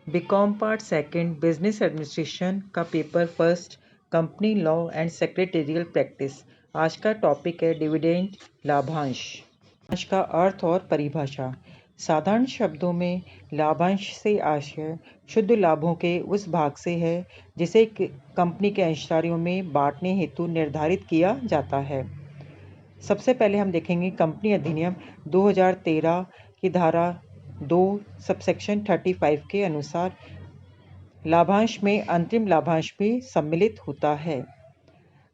BCom part second business administration का paper first company law and secretarial practice. आज का topic है dividend लाभांश। लाभांश का अर्थ और परिभाषा। साधारण शब्दों में लाभांश से आशय शुद्ध लाभों के उस भाग से है जिसे कंपनी के अंशधारियों में बांटने हेतु निर्धारित किया जाता है। सबसे पहले हम देखेंगे कंपनी अधिनियम 2013 की धारा 2 सबसेक्शन 35 के अनुसार लाभांश में अंतरिम लाभांश भी सम्मिलित होता है।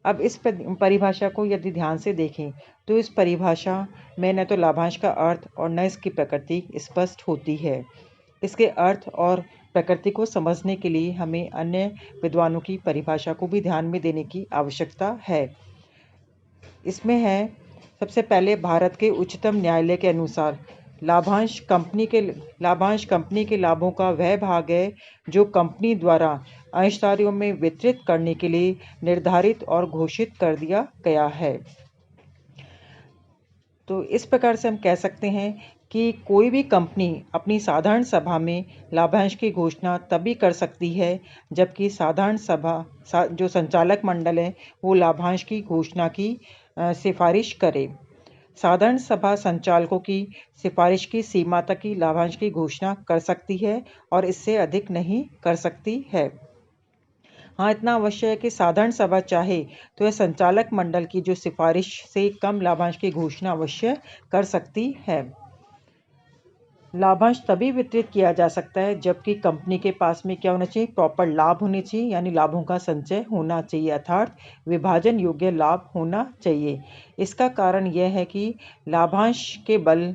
अब इस परिभाषा को यदि ध्यान से देखें तो इस परिभाषा में न तो लाभांश का अर्थ और न इसकी प्रकृति स्पष्ट होती है। इसके अर्थ और प्रकृति को समझने के लिए हमें अन्य विद्वानों की परिभाषा को भी ध्यान में देने की आवश्यकता है। इसमें है सबसे पहले भारत के उच्चतम न्यायालय के अनुसार लाभांश कंपनी के लाभों का वह भाग है जो कंपनी द्वारा अंशधारियों में वितरित करने के लिए निर्धारित और घोषित कर दिया गया है। तो इस प्रकार से हम कह सकते हैं कि कोई भी कंपनी अपनी साधारण सभा में लाभांश की घोषणा तभी कर सकती है जबकि साधारण सभा जो संचालक मंडल है वो लाभांश की घोषणा की सिफारिश करे। साधारण सभा संचालकों की सिफारिश की सीमा तक ही लाभांश की घोषणा कर सकती है और इससे अधिक नहीं कर सकती है। हाँ, इतना अवश्य है कि साधारण सभा चाहे तो यह संचालक मंडल की जो सिफारिश से कम लाभांश की घोषणा अवश्य कर सकती है। लाभांश तभी वितरित किया जा सकता है जबकि कंपनी के पास में क्या होना चाहिए, प्रॉपर लाभ होने चाहिए, यानी लाभों का संचय होना चाहिए, अर्थात विभाजन योग्य लाभ होना चाहिए। इसका कारण यह है कि लाभांश के बल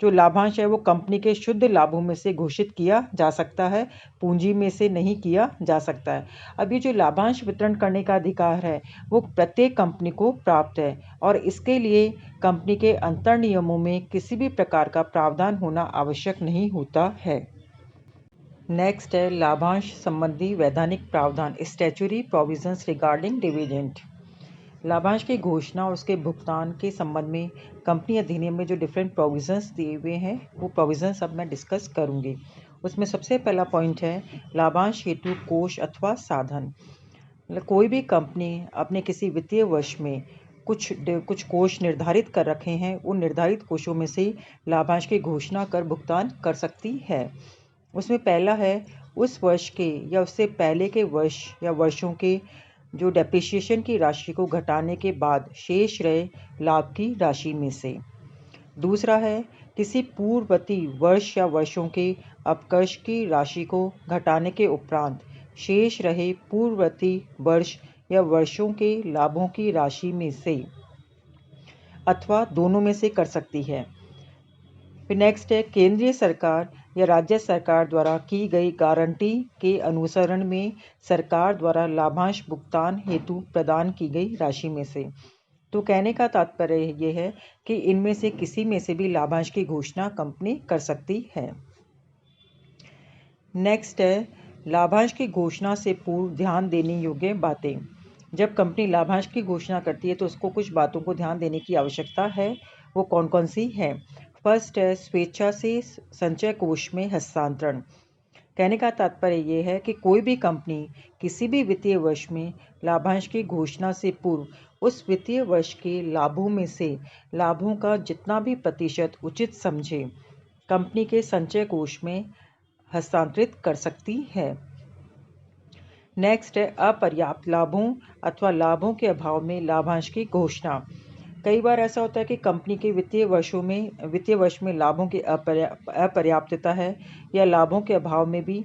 जो लाभांश है वो कंपनी के शुद्ध लाभों में से घोषित किया जा सकता है, पूंजी में से नहीं किया जा सकता है। अब ये जो लाभांश वितरण करने का अधिकार है वो प्रत्येक कंपनी को प्राप्त है और इसके लिए कंपनी के अंतर नियमों में किसी भी प्रकार का प्रावधान होना आवश्यक नहीं होता है। नेक्स्ट है लाभांश संबंधी वैधानिक प्रावधान, स्टैच्यूटरी प्रोविजंस रिगार्डिंग डिविडेंड। लाभांश की घोषणा और उसके भुगतान के संबंध में कंपनी अधिनियम में जो डिफरेंट प्रोविजंस दिए हुए हैं वो प्रोविजंस अब मैं डिस्कस करूंगी। उसमें सबसे पहला पॉइंट है लाभांश हेतु कोष अथवा साधन। कोई भी कंपनी अपने किसी वित्तीय वर्ष में कुछ कोष निर्धारित कर रखे हैं, उन निर्धारित कोषों में से लाभांश की घोषणा कर भुगतान कर सकती है। उसमें पहला है उस वर्ष के या उससे पहले के वर्ष या वर्षों के जो डेप्रिसिएशन की राशि को घटाने के बाद शेष रहे लाभ की राशि में से। दूसरा है किसी पूर्ववर्ती वर्ष या वर्षों के अपकर्ष की राशि को घटाने के उपरांत शेष रहे पूर्ववर्ती वर्ष या वर्षों के लाभों की राशि में से, अथवा दोनों में से कर सकती है। फिर नेक्स्ट है केंद्रीय सरकार या राज्य सरकार द्वारा की गई गारंटी के अनुसरण में सरकार द्वारा लाभांश भुगतान हेतु प्रदान की गई राशि में से। तो कहने का तात्पर्य ये है कि इनमें से किसी में से भी लाभांश की घोषणा कंपनी कर सकती है। नेक्स्ट है लाभांश की घोषणा से पूर्व ध्यान देने योग्य बातें। जब कंपनी लाभांश की घोषणा करती है तो उसको कुछ बातों को ध्यान देने की आवश्यकता है। वो कौन कौन सी है? फर्स्ट है स्वेच्छा से संचय कोष में हस्तांतरण। कहने का तात्पर्य ये है कि कोई भी कंपनी किसी भी वित्तीय वर्ष में लाभांश की घोषणा से पूर्व उस वित्तीय वर्ष के लाभों में से लाभों का जितना भी प्रतिशत उचित समझे कंपनी के संचय कोष में हस्तांतरित कर सकती है। नेक्स्ट है अपर्याप्त लाभों अथवा लाभों के अभाव में लाभांश की घोषणा। कई बार ऐसा होता है कि कंपनी के वित्तीय वर्ष में लाभों की अपर्याप्तता है या लाभों के अभाव में भी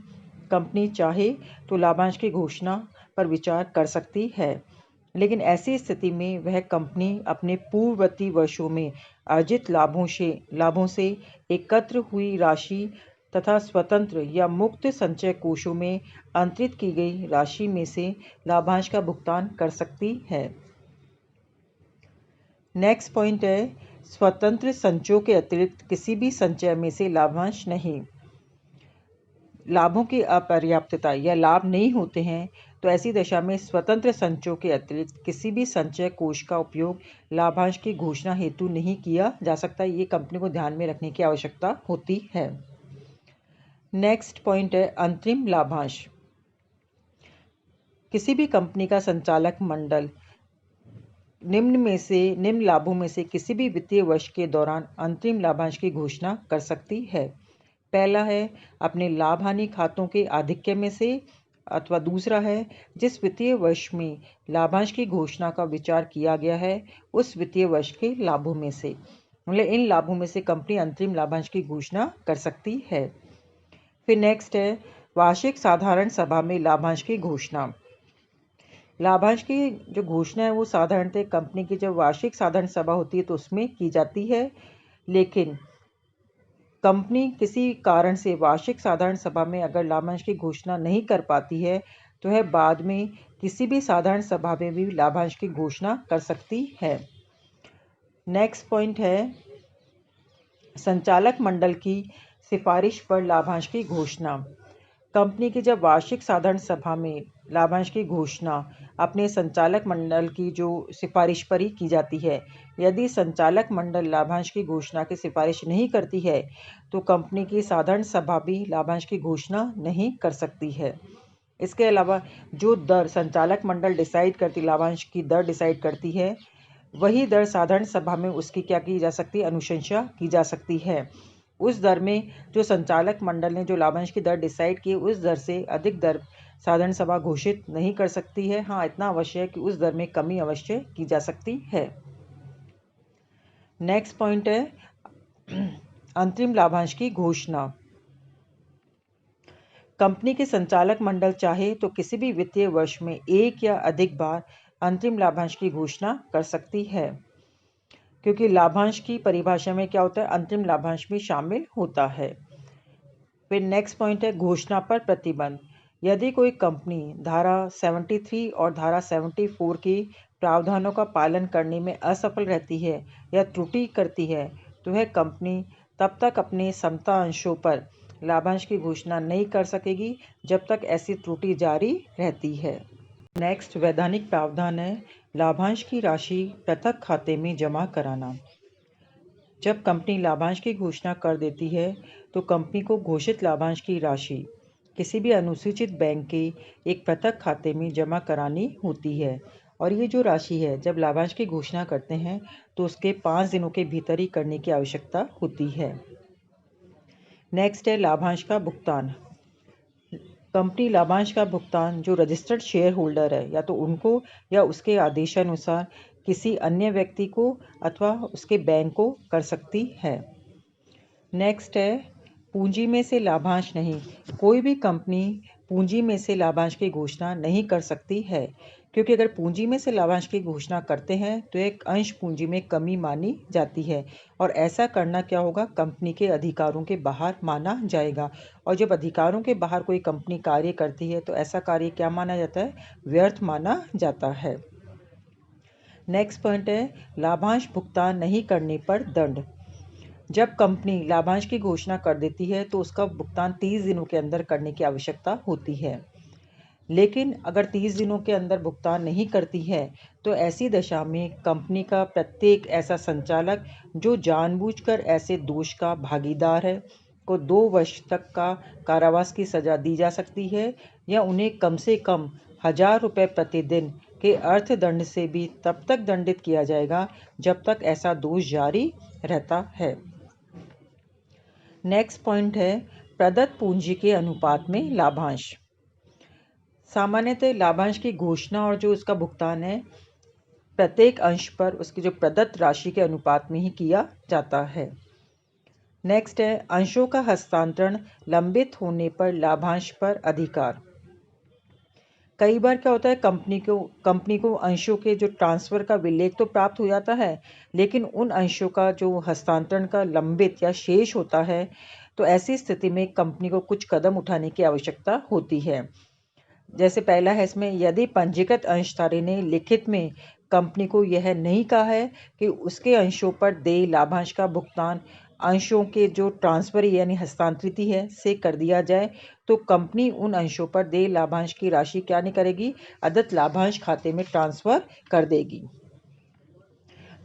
कंपनी चाहे तो लाभांश की घोषणा पर विचार कर सकती है। लेकिन ऐसी स्थिति में वह कंपनी अपने पूर्ववर्ती वर्षों में अर्जित लाभों से एकत्र हुई राशि तथा स्वतंत्र या मुक्त संचय कोषों में अंतरित की गई राशि में से लाभांश का भुगतान कर सकती है। नेक्स्ट पॉइंट है स्वतंत्र संचयों के अतिरिक्त किसी भी संचय में से लाभांश नहीं। लाभों की अपर्याप्तता या लाभ नहीं होते हैं तो ऐसी दशा में स्वतंत्र संचयों के अतिरिक्त किसी भी संचय कोष का उपयोग लाभांश की घोषणा हेतु नहीं किया जा सकता। ये कंपनी को ध्यान में रखने की आवश्यकता होती है। नेक्स्ट पॉइंट है अंतरिम लाभांश। किसी भी कंपनी का संचालक मंडल निम्न लाभों में से किसी भी वित्तीय वर्ष के दौरान अंतरिम लाभांश की घोषणा कर सकती है। पहला है अपने लाभ हानि खातों के आधिक्य में से, अथवा दूसरा है जिस वित्तीय वर्ष में लाभांश की घोषणा का विचार किया गया है उस वित्तीय वर्ष के लाभों में से। मतलब इन लाभों में से कंपनी अंतरिम लाभांश की घोषणा कर सकती है। फिर नेक्स्ट है वार्षिक साधारण सभा में लाभांश की घोषणा। लाभांश की जो घोषणा है वो साधारणतः कंपनी की जब वार्षिक साधारण सभा होती है तो उसमें की जाती है, लेकिन कंपनी किसी कारण से वार्षिक साधारण सभा में अगर लाभांश की घोषणा नहीं कर पाती है तो वह बाद में किसी भी साधारण सभा में भी लाभांश की घोषणा कर सकती है। नेक्स्ट पॉइंट है संचालक मंडल की सिफारिश पर लाभांश की घोषणा। कंपनी की जब वार्षिक साधारण सभा में लाभांश की घोषणा अपने संचालक मंडल की जो सिफारिश पर ही की जाती है। यदि संचालक मंडल लाभांश की घोषणा की सिफारिश नहीं करती है तो कंपनी की साधारण सभा भी लाभांश की घोषणा नहीं कर सकती है। इसके अलावा जो दर संचालक मंडल डिसाइड करती, लाभांश की दर डिसाइड करती है, वही दर साधारण सभा में उसकी क्या की जा सकती है, अनुशंसा की जा सकती है। उस दर में जो संचालक मंडल ने जो लाभांश की दर डिसाइड की उस दर से अधिक दर साधारण सभा घोषित नहीं कर सकती है। हाँ, इतना अवश्य है कि उस दर में कमी अवश्य की जा सकती है। नेक्स्ट पॉइंट है अंतरिम लाभांश की घोषणा। कंपनी के संचालक मंडल चाहे तो किसी भी वित्तीय वर्ष में एक या अधिक बार अंतरिम लाभांश की घोषणा कर सकती है, क्योंकि लाभांश की परिभाषा में क्या होता है, अंतरिम लाभांश भी शामिल होता है। फिर नेक्स्ट पॉइंट है घोषणा पर प्रतिबंध। यदि कोई कंपनी धारा 73 और धारा 74 के प्रावधानों का पालन करने में असफल रहती है या त्रुटि करती है तो वह कंपनी तब तक अपने समता अंशों पर लाभांश की घोषणा नहीं कर सकेगी जब तक ऐसी त्रुटि जारी रहती है। नेक्स्ट वैधानिक प्रावधान है लाभांश की राशि पृथक खाते में जमा कराना। जब कंपनी लाभांश की घोषणा कर देती है तो कंपनी को घोषित लाभांश की राशि किसी भी अनुसूचित बैंक के एक पृथक खाते में जमा करानी होती है, और ये जो राशि है जब लाभांश की घोषणा करते हैं तो उसके 5 दिनों के भीतर ही करने की आवश्यकता होती है। नेक्स्ट है लाभांश का भुगतान। कंपनी लाभांश का भुगतान जो रजिस्टर्ड शेयर होल्डर है या तो उनको या उसके आदेशानुसार किसी अन्य व्यक्ति को अथवा उसके बैंक को कर सकती है। नेक्स्ट है पूंजी में से लाभांश नहीं। कोई भी कंपनी पूंजी में से लाभांश की घोषणा नहीं कर सकती है, क्योंकि अगर पूंजी में से लाभांश की घोषणा करते हैं तो एक अंश पूंजी में कमी मानी जाती है, और ऐसा करना क्या होगा, कंपनी के अधिकारों के बाहर माना जाएगा। और जब अधिकारों के बाहर कोई कंपनी कार्य करती है तो ऐसा कार्य क्या माना जाता है, व्यर्थ माना जाता है। नेक्स्ट पॉइंट है लाभांश भुगतान नहीं करने पर दंड। जब कंपनी लाभांश की घोषणा कर देती है तो उसका भुगतान 30 दिनों के अंदर करने की आवश्यकता होती है, लेकिन अगर 30 दिनों के अंदर भुगतान नहीं करती है तो ऐसी दशा में कंपनी का प्रत्येक ऐसा संचालक जो जानबूझकर ऐसे दोष का भागीदार है को 2 वर्ष तक का कारावास की सजा दी जा सकती है, या उन्हें कम से कम 1000 रुपये प्रतिदिन के अर्थदंड से भी तब तक दंडित किया जाएगा जब तक ऐसा दोष जारी रहता है। नेक्स्ट पॉइंट है प्रदत्त पूंजी के अनुपात में लाभांश। सामान्यतः लाभांश की घोषणा और जो उसका भुगतान है प्रत्येक अंश पर उसकी जो प्रदत्त राशि के अनुपात में ही किया जाता है। नेक्स्ट है अंशों का हस्तांतरण लंबित होने पर लाभांश पर अधिकार। कई बार क्या होता है, कंपनी को अंशों के जो ट्रांसफ़र का विलेख तो प्राप्त हो जाता है, लेकिन उन अंशों का जो हस्तांतरण का लंबित या शेष होता है, तो ऐसी स्थिति में कंपनी को कुछ कदम उठाने की आवश्यकता होती है। जैसे पहला है इसमें, यदि पंजीकृत अंशधारी ने लिखित में कंपनी को यह नहीं कहा है कि उसके अंशों पर देय लाभांश का भुगतान अंशों के जो ट्रांसफर यानी हस्तांतरित है से कर दिया जाए, तो कंपनी उन अंशों पर देय लाभांश की राशि क्या नहीं करेगी, अदत्त लाभांश खाते में ट्रांसफर कर देगी।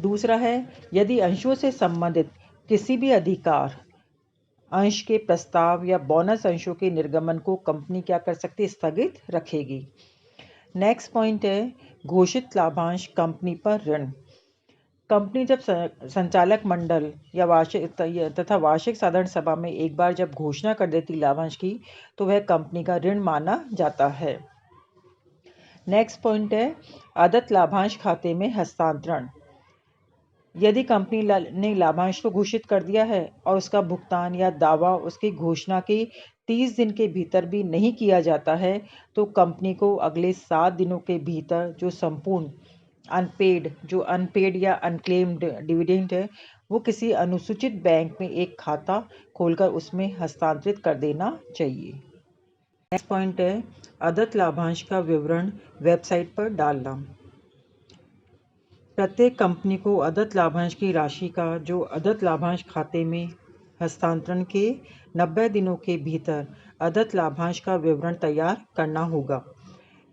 दूसरा है, यदि अंशों से संबंधित किसी भी अधिकार अंश के प्रस्ताव या बोनस अंशों के निर्गमन को कंपनी क्या कर सकती है, स्थगित रखेगी। नेक्स्ट पॉइंट है घोषित लाभांश कंपनी पर ऋण। कंपनी जब संचालक मंडल या वार्षिक साधारण सभा में एक बार जब घोषणा कर देती लाभांश की, तो वह कंपनी का ऋण माना जाता है। नेक्स्ट पॉइंट है आदत लाभांश खाते में हस्तांतरण। यदि कंपनी ने लाभांश को घोषित कर दिया है और उसका भुगतान या दावा उसकी घोषणा के 30 दिन के भीतर भी नहीं किया जाता है, तो कंपनी को अगले 7 दिनों के भीतर जो संपूर्ण अनपेड या अनक्लेम्ड डिविडेंड है, वो किसी अनुसूचित बैंक में एक खाता खोलकर उसमें हस्तांतरित कर देना चाहिए। नेक्स्ट पॉइंट है आदत लाभांश का विवरण वेबसाइट पर डालना। प्रत्येक कंपनी को आदत लाभांश की राशि का जो आदत लाभांश खाते में हस्तांतरण के 90 दिनों के भीतर आदत लाभांश का विवरण तैयार करना होगा।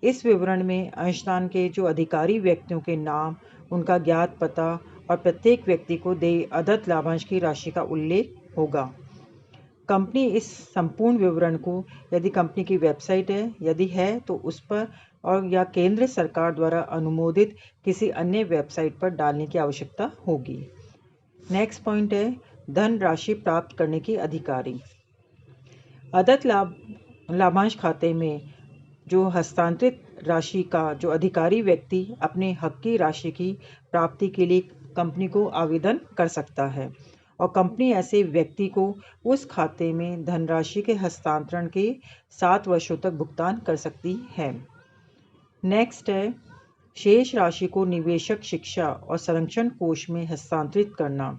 इस विवरण में अंशदान के जो अधिकारी व्यक्तियों के नाम, उनका ज्ञात पता और प्रत्येक व्यक्ति को देय आदत लाभांश की राशि का उल्लेख होगा। कंपनी इस संपूर्ण विवरण को यदि कंपनी की वेबसाइट है, यदि है तो उस पर और या केंद्र सरकार द्वारा अनुमोदित किसी अन्य वेबसाइट पर डालने की आवश्यकता होगी। नेक्स्ट पॉइंट है धन राशि प्राप्त करने के अधिकारी। आदत लाभांश खाते में जो हस्तांतरित राशि का जो अधिकारी व्यक्ति अपने हक की राशि की प्राप्ति के लिए कंपनी को आवेदन कर सकता है और कंपनी ऐसे व्यक्ति को उस खाते में धनराशि के हस्तांतरण के 7 वर्षों तक भुगतान कर सकती है। नेक्स्ट है शेष राशि को निवेशक शिक्षा और संरक्षण कोष में हस्तांतरित करना।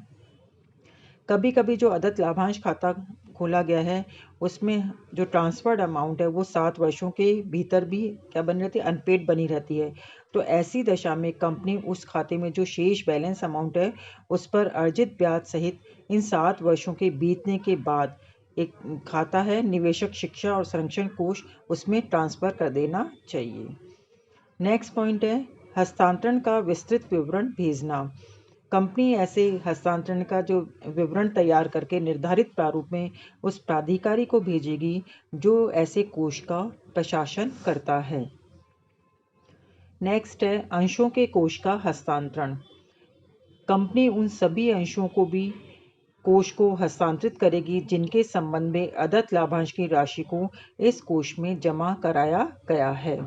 कभी कभी जो आदत लाभांश खाता खोला गया है उसमें जो ट्रांसफर्ड अमाउंट है वो 7 वर्षों के भीतर भी क्या बनी रहती है, अनपेड बनी रहती है। तो ऐसी दशा में कंपनी उस खाते में जो शेष बैलेंस अमाउंट है उस पर अर्जित ब्याज सहित इन 7 वर्षों के बीतने के बाद एक खाता है निवेशक शिक्षा और संरक्षण कोष, उसमें ट्रांसफ़र कर देना चाहिए। नेक्स्ट पॉइंट है हस्तांतरण का विस्तृत विवरण भेजना। कंपनी ऐसे हस्तांतरण का जो विवरण तैयार करके निर्धारित प्रारूप में उस प्राधिकारी को भेजेगी जो ऐसे कोष का प्रशासन करता है। नेक्स्ट है अंशों के कोष का हस्तांतरण। कंपनी उन सभी अंशों को भी कोष को हस्तांतरित करेगी जिनके संबंध में आदत लाभांश की राशि को इस कोष में जमा कराया गया है।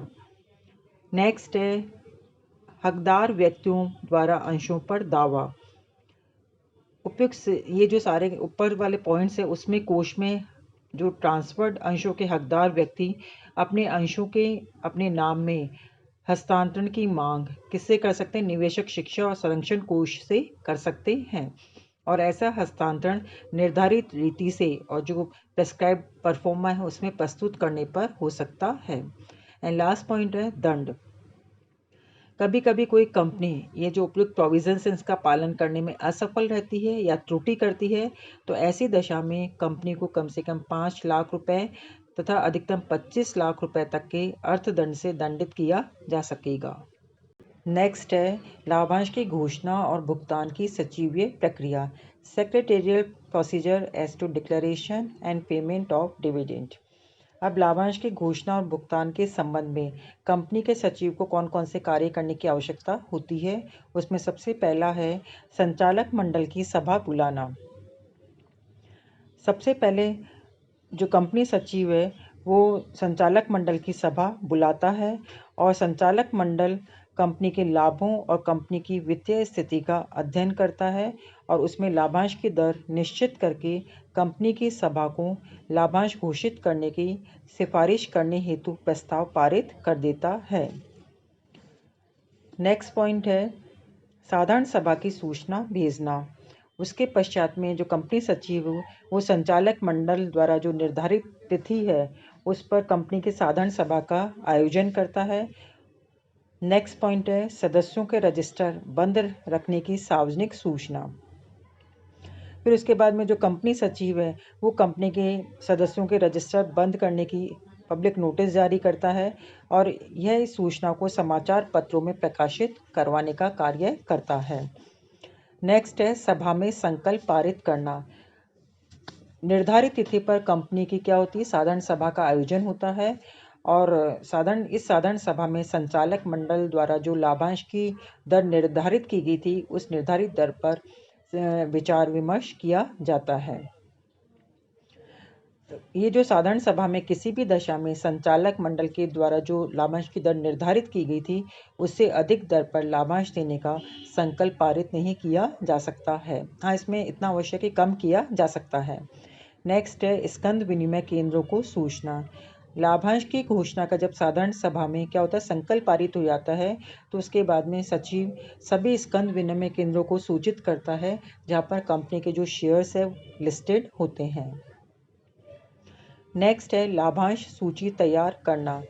नेक्स्ट है हकदार व्यक्तियों द्वारा अंशों पर दावा। उपयुक्त ये जो सारे ऊपर वाले पॉइंट्स है उसमें कोष में जो ट्रांसफर्ड अंशों के हकदार व्यक्ति अपने अंशों के अपने नाम में हस्तांतरण की मांग किससे कर सकते हैं, निवेशक शिक्षा और संरक्षण कोष से कर सकते हैं और ऐसा हस्तांतरण निर्धारित रीति से और जो प्रेस्क्राइब परफॉर्मा है उसमें प्रस्तुत करने पर हो सकता है। एंड लास्ट पॉइंट है दंड। कभी कभी कोई कंपनी ये जो उपयुक्त प्रोविजंस हैं इसका पालन करने में असफल रहती है या त्रुटि करती है, तो ऐसी दशा में कंपनी को कम से कम 5 लाख रुपए तथा अधिकतम 25 लाख रुपए तक के अर्थदंड से दंडित किया जा सकेगा। नेक्स्ट है लाभांश की घोषणा और भुगतान की सचिवीय प्रक्रिया, secretarial procedure as to declaration and payment of dividend. अब लाभांश की घोषणा और भुगतान के संबंध में कंपनी के सचिव को कौन कौन से कार्य करने की आवश्यकता होती है, उसमें सबसे पहला है संचालक मंडल की सभा बुलाना। सबसे पहले जो कंपनी सचिव है वो संचालक मंडल की सभा बुलाता है और संचालक मंडल कंपनी के लाभों और कंपनी की वित्तीय स्थिति का अध्ययन करता है और उसमें लाभांश की दर निश्चित करके कंपनी की सभा को लाभांश घोषित करने की सिफारिश करने हेतु प्रस्ताव पारित कर देता है। नेक्स्ट पॉइंट है साधारण सभा की सूचना भेजना। उसके पश्चात में जो कंपनी सचिव वो संचालक मंडल द्वारा जो निर्धारित तिथि है उस पर कंपनी की साधारण सभा का आयोजन करता है। नेक्स्ट पॉइंट है सदस्यों के रजिस्टर बंद रखने की सार्वजनिक सूचना। फिर उसके बाद में जो कंपनी सचिव है वो कंपनी के सदस्यों के रजिस्टर बंद करने की पब्लिक नोटिस जारी करता है और यह इस सूचना को समाचार पत्रों में प्रकाशित करवाने का कार्य करता है। नेक्स्ट है सभा में संकल्प पारित करना। निर्धारित तिथि पर कंपनी की क्या होती है, साधारण सभा का आयोजन होता है। और इस साधारण सभा में संचालक मंडल द्वारा जो लाभांश की दर निर्धारित की गई थी, उस निर्धारित दर पर विचार विमर्श किया जाता है। ये जो साधारण सभा में किसी भी दशा में संचालक मंडल के द्वारा जो लाभांश की दर निर्धारित की गई थी, उससे अधिक दर पर लाभांश देने का संकल्प पारित नहीं किया जा सकता है। हाँ, इसमें इतना आवश्यक है, कम किया जा सकता है। नेक्स्ट है स्कंद विनिमय केंद्रों को सूचना। लाभांश की घोषणा का जब साधारण सभा में क्या होता है, संकल्प पारित हो जाता है, तो उसके बाद में सचिव सभी स्कंद विनिमय केंद्रों को सूचित करता है जहाँ पर कंपनी के जो शेयर्स है लिस्टेड होते हैं। नेक्स्ट है लाभांश सूची तैयार करना।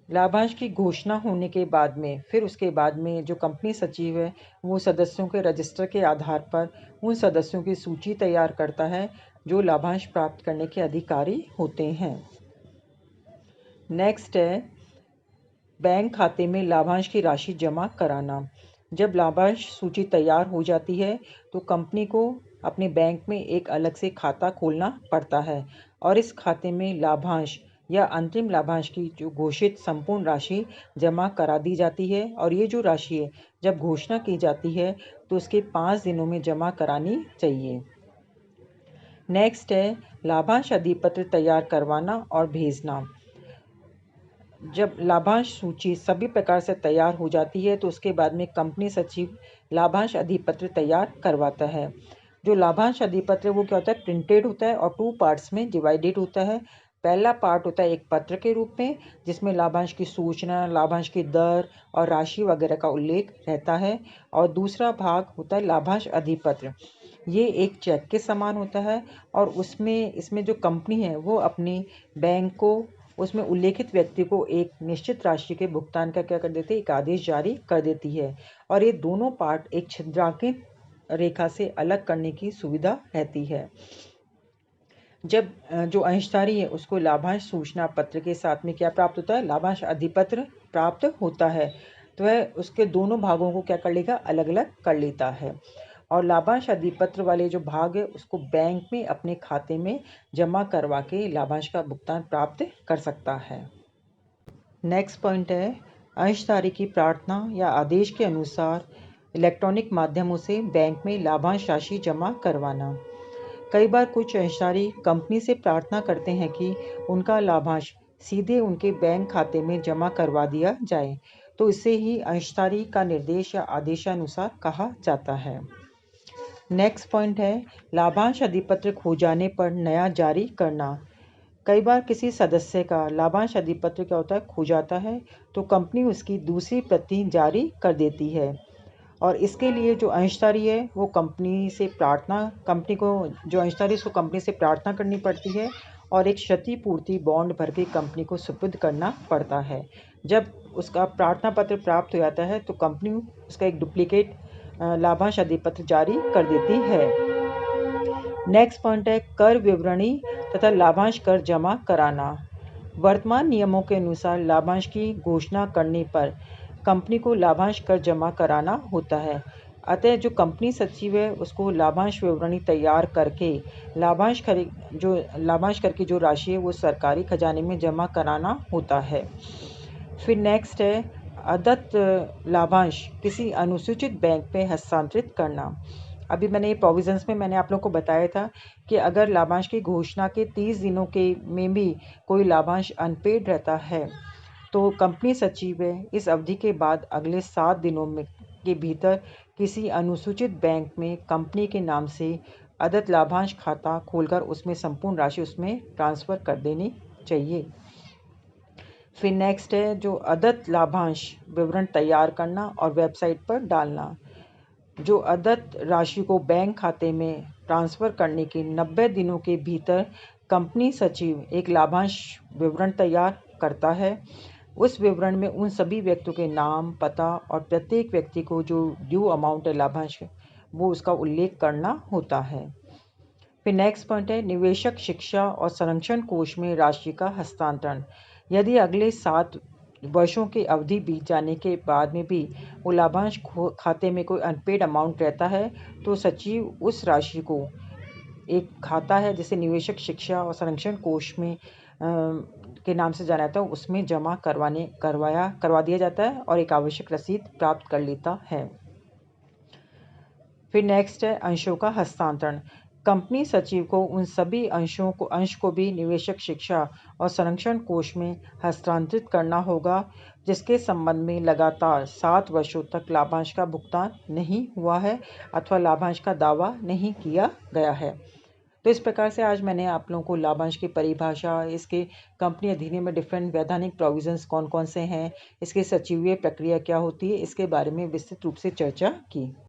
लाभांश की घोषणा होने के बाद में फिर उसके बाद में जो कंपनी सचिव है, वो सदस्यों के रजिस्टर के आधार पर उन सदस्यों की सूची तैयार करता है जो लाभांश प्राप्त करने के अधिकारी होते हैं। नेक्स्ट है बैंक खाते में लाभांश की राशि जमा कराना। जब लाभांश सूची तैयार हो जाती है तो कंपनी को अपने बैंक में एक अलग से खाता खोलना पड़ता है और इस खाते में लाभांश या अंतरिम लाभांश की जो घोषित संपूर्ण राशि जमा करा दी जाती है। और ये जो राशि है जब घोषणा की जाती है तो उसके 5 दिनों में जमा करानी चाहिए। नेक्स्ट है लाभांश अधिपत्र तैयार करवाना और भेजना। जब लाभांश सूची सभी प्रकार से तैयार हो जाती है तो उसके बाद में कंपनी सचिव लाभांश अधिपत्र तैयार करवाता है। जो लाभांश अधिपत्र वो क्या होता है, प्रिंटेड होता है और 2 पार्ट्स में डिवाइडेड होता है। पहला पार्ट होता है एक पत्र के रूप में जिसमें लाभांश की सूचना, लाभांश की दर और राशि वगैरह का उल्लेख रहता है। और दूसरा भाग होता है लाभांश अधिपत्र। ये एक चेक के समान होता है और इसमें जो कंपनी है वो अपने बैंक को उसमें उल्लेखित व्यक्ति को एक निश्चित राशि के भुगतान का क्या कर देती है, एक आदेश जारी कर देती है। और ये दोनों पार्ट एक छिद्रांकित रेखा से अलग करने की सुविधा रहती है। जब जो अंशधारी है उसको लाभांश सूचना पत्र के साथ में क्या प्राप्त होता है, लाभांश अधिपत्र प्राप्त होता है, तो वह उसके दोनों भागों को क्या कर लेगा, अलग अलग कर लेता है। और लाभांश अधिपत्र वाले जो भाग है उसको बैंक में अपने खाते में जमा करवा के लाभांश का भुगतान प्राप्त कर सकता है। नेक्स्ट पॉइंट है अंशधारी की प्रार्थना या आदेश के अनुसार इलेक्ट्रॉनिक माध्यमों से बैंक में लाभांश राशि जमा करवाना। कई बार कुछ अंशधारी कंपनी से प्रार्थना करते हैं कि उनका लाभांश सीधे उनके बैंक खाते में जमा करवा दिया जाए, तो इसे ही अंशधारी का निर्देश या आदेशानुसार कहा जाता है। नेक्स्ट पॉइंट है लाभांश अधिपत्र खो जाने पर नया जारी करना। कई बार किसी सदस्य का लाभांश अधिपत्र क्या होता है, खो जाता है, तो कंपनी उसकी दूसरी प्रति जारी कर देती है। और इसके लिए जो अंशधारी है वो कंपनी से प्रार्थना करनी पड़ती है और एक क्षतिपूर्ति बॉन्ड भर के कंपनी को सुपुर्द करना पड़ता है। जब उसका प्रार्थना पत्र प्राप्त हो जाता है तो कंपनी उसका एक डुप्लीकेट लाभांश अधिपत्र जारी कर देती है। नेक्स्ट पॉइंट है कर विवरणी तथा लाभांश कर जमा कराना। वर्तमान नियमों के अनुसार लाभांश की घोषणा करने पर कंपनी को लाभांश कर जमा कराना होता है। अतः जो कंपनी सचिव है उसको लाभांश विवरणी तैयार करके लाभांश कर की जो राशि है वो सरकारी खजाने में जमा कराना होता है। फिर नेक्स्ट है अदत्त लाभांश किसी अनुसूचित बैंक में हस्तांतरित करना। अभी मैंने ये प्रोविजंस में मैंने आप लोगों को बताया था कि अगर लाभांश की घोषणा के 30 दिनों के में भी कोई लाभांश अनपेड रहता है तो कंपनी सचिव है इस अवधि के बाद अगले 7 दिनों में के भीतर किसी अनुसूचित बैंक में कंपनी के नाम से अदत्त लाभांश खाता खोलकर उसमें संपूर्ण राशि उसमें ट्रांसफ़र कर देनी चाहिए। फिर नेक्स्ट है जो अदत्त लाभांश विवरण तैयार करना और वेबसाइट पर डालना। जो अदत्त राशि को बैंक खाते में ट्रांसफ़र करने के 90 दिनों के भीतर कंपनी सचिव एक लाभांश विवरण तैयार करता है। उस विवरण में उन सभी व्यक्तियों के नाम, पता और प्रत्येक व्यक्ति को जो ड्यू अमाउंट है लाभांश वो उसका उल्लेख करना होता है। फिर नेक्स्ट पॉइंट है निवेशक शिक्षा और संरक्षण कोष में राशि का हस्तांतरण। यदि अगले 7 वर्षों की अवधि बीत जाने के बाद में भी वो लाभांश खाते में कोई अनपेड अमाउंट रहता है तो सचिव उस राशि को एक खाता है जिसे निवेशक शिक्षा और संरक्षण कोष में के नाम से जाना जाता है, उसमें जमा करवा दिया जाता है और एक आवश्यक रसीद प्राप्त कर लेता है। फिर नेक्स्ट है अंशों का हस्तांतरण। कंपनी सचिव को उन सभी अंश को भी निवेशक शिक्षा और संरक्षण कोष में हस्तांतरित करना होगा जिसके संबंध में लगातार 7 वर्षों तक लाभांश का भुगतान नहीं हुआ है अथवा लाभांश का दावा नहीं किया गया है। तो इस प्रकार से आज मैंने आप लोगों को लाभांश की परिभाषा, इसके कंपनी अधिनियम में डिफरेंट वैधानिक प्रोविजंस कौन कौन से हैं, इसकी सचिवीय प्रक्रिया क्या होती है, इसके बारे में विस्तृत रूप से चर्चा की।